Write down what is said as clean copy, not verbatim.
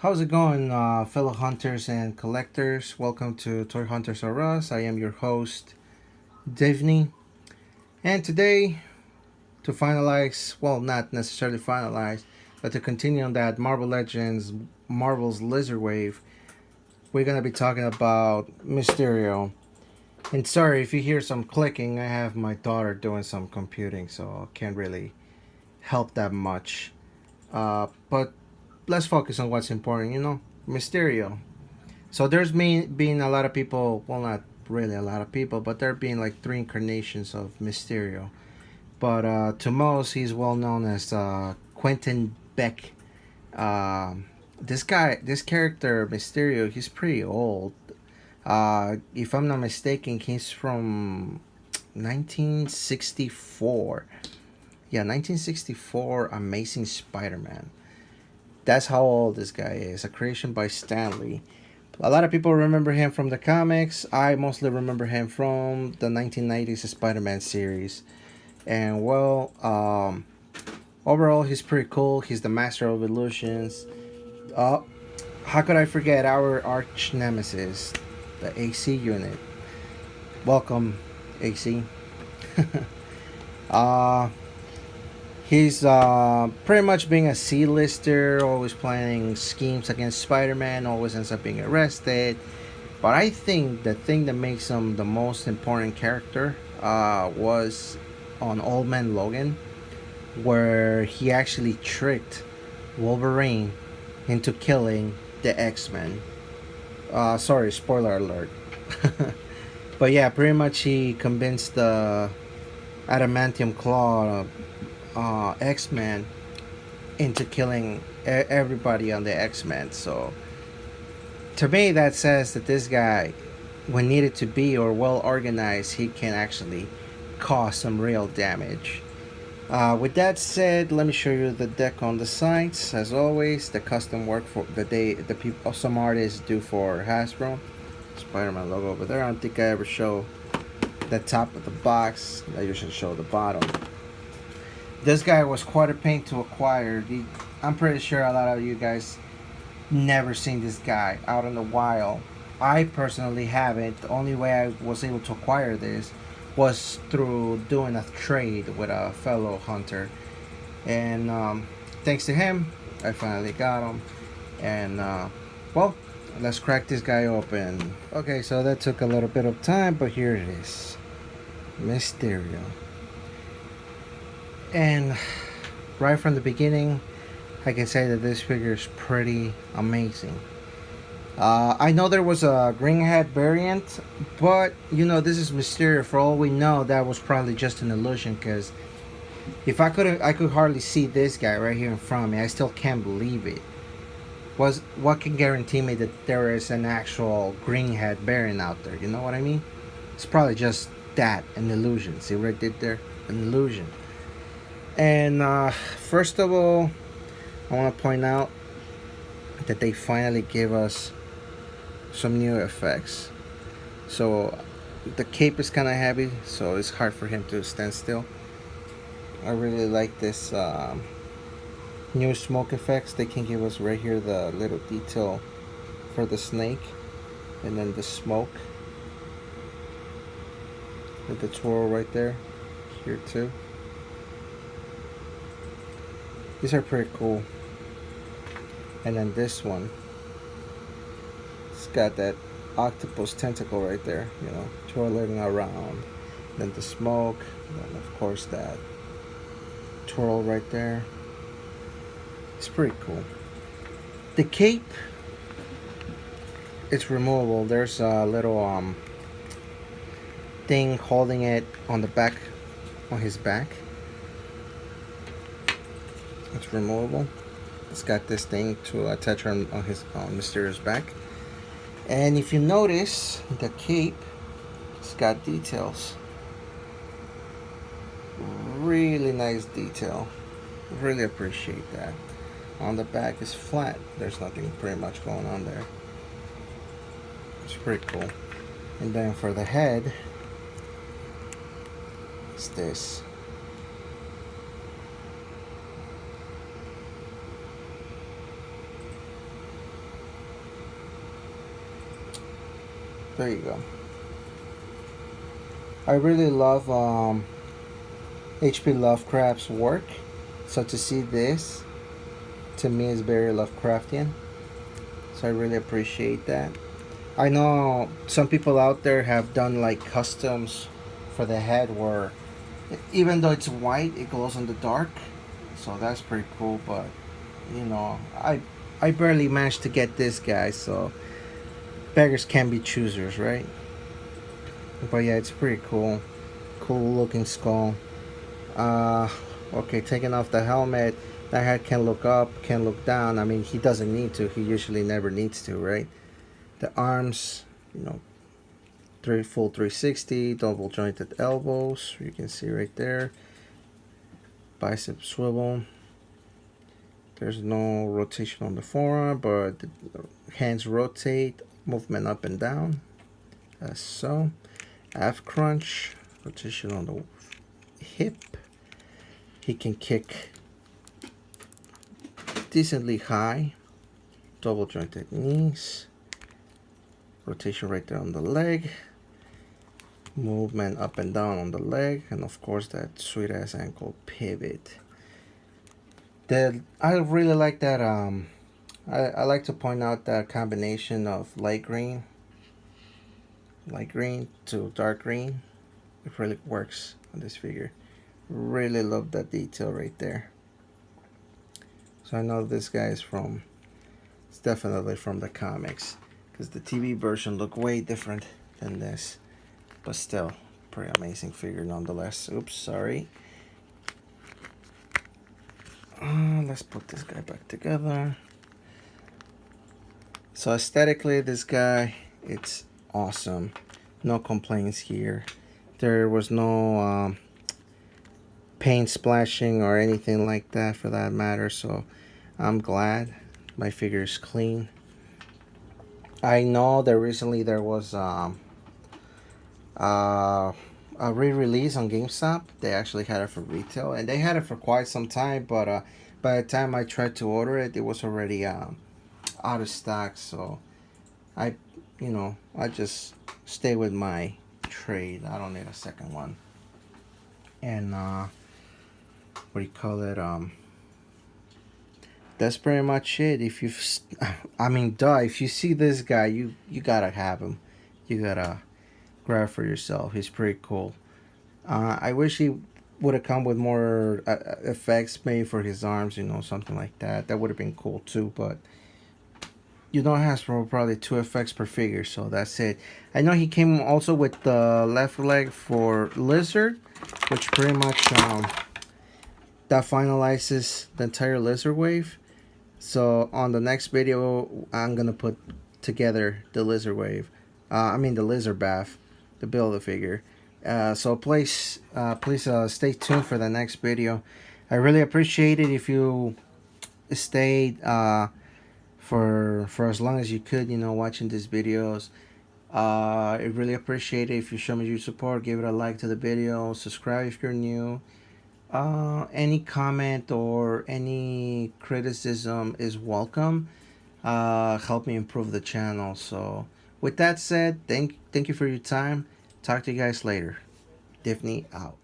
How's it going, fellow hunters and collectors? Welcome to Toy Hunters R Us. I am your host, Divney. And today, to finalize, well, not necessarily finalize, but to continue on that Marvel Legends, Marvel's Lizard Wave, we're going to be talking about Mysterio. And sorry if you hear some clicking, I have my daughter doing some computing, so I can't really help that much. But let's focus on what's important, Mysterio. So there's been a lot of people, well, not really a lot of people, but there being like three incarnations of Mysterio. But to most, he's well known as Quentin Beck. This character Mysterio, he's pretty old. If I'm not mistaken, he's from 1964. Yeah, 1964 Amazing Spider-Man. That's how old this guy is. A creation by Stan Lee. A lot of people remember him from the comics. I mostly remember him from the 1990s Spider-Man series. And overall, he's pretty cool. He's the master of illusions. Uh, how could I forget our arch nemesis, the AC unit? Welcome, AC. uh, he's pretty much being a C-lister, always planning schemes against Spider-Man, always ends up being arrested. But I think the thing that makes him the most important character was on Old Man Logan, where he actually tricked Wolverine into killing the X-Men. Sorry, spoiler alert. But yeah, pretty much he convinced the Adamantium Claw X-Men into killing everybody on the X-Men. So to me, that says that this guy, when needed to be or well organized, he can actually cause some real damage. With that said, let me show you the deck on the sides. As always, the custom work for the people, some artists do for Hasbro. Spider-Man logo over there. I don't think I ever show the top of the box. I usually show the bottom. This guy was quite a pain to acquire. I'm pretty sure a lot of you guys never seen this guy out in the wild. I personally haven't. The only way I was able to acquire this was through doing a trade with a fellow hunter, and thanks to him, I finally got him. And well, let's crack this guy open. Okay, so that took a little bit of time, but here it is, Mysterio. And right from the beginning, I can say that this figure is pretty amazing. I know there was a green hat variant, but this is Mysterio. For all we know, that was probably just an illusion. Because if I could hardly see this guy right here in front of me. I still can't believe it. What can guarantee me that there is an actual green hat variant out there? You know what I mean? It's probably just that, an illusion. See what I did there? An illusion. And first of all, I want to point out that they finally gave us some new effects. So the cape is kind of heavy, so it's hard for him to stand still. I really like this new smoke effects. They can give us right here the little detail for the snake, and then the smoke with the twirl right there, here too. These are pretty cool. And then this one, it's got that octopus tentacle right there, twirling around. Then the smoke, then of course that twirl right there. It's pretty cool. The cape, it's removable. There's a little thing holding it on the back, on his back. It's removable. It's got this thing to attach on Mysterio's back. And if you notice, the cape, it's got details. Really nice detail. Really appreciate that. On the back is flat. There's nothing pretty much going on there. It's pretty cool. And then for the head, it's this. There you go. I really love H.P. Lovecraft's work, so to see this to me is very Lovecraftian. So I really appreciate that. I know some people out there have done like customs for the head where even though it's white, it glows in the dark. So that's pretty cool. But you know, I barely managed to get this guy. So beggars can be choosers, right? But yeah, it's pretty cool. Cool looking skull. Uh, okay, taking off the helmet. That head can look up, can look down. I mean, he doesn't need to. He usually never needs to, right? The arms, you know, full 360, double jointed elbows. You can see right there. Bicep swivel. There's no rotation on the forearm, but the hands rotate, movement up and down, as so. Half crunch, rotation on the hip. He can kick decently high, double jointed knees, rotation right there on the leg, movement up and down on the leg, and of course that sweet ass ankle pivot. I really like that. I like to point out that combination of light green to dark green. It really works on this figure. Really love that detail right there. So I know this guy is from. It's definitely from the comics, because the TV version looked way different than this, but still, pretty amazing figure nonetheless. Oops, sorry. Let's put this guy back together. So aesthetically, this guy, it's awesome. No complaints here. There was no paint splashing or anything like that for that matter. So I'm glad my figure is clean. I know that recently there was a re-release on GameStop. They actually had it for retail, and they had it for quite some time. But by the time I tried to order it, it was already out of stock. So I, I just stay with my trade. I don't need a second one. And what do you call it? That's pretty much it. I mean, duh. If you see this guy, you gotta have him. You gotta grab for yourself. He's pretty cool. I wish he would have come with more effects made for his arms, something like that. That would have been cool too. But Hasbro probably 2 effects per figure, so that's it. I know he came also with the left leg for Lizard, which pretty much that finalizes the entire Lizard wave. So on the next video, I'm gonna put together the Lizard wave. The Lizard bath, the build a figure. So please stay tuned for the next video. I really appreciate it if you stayed for as long as you could, watching these videos. I really appreciate it if you show me your support. Give it a like to the video. Subscribe if you're new. Any comment or any criticism is welcome. Help me improve the channel. So with that said, thank you for your time. Talk to you guys later. Divney out.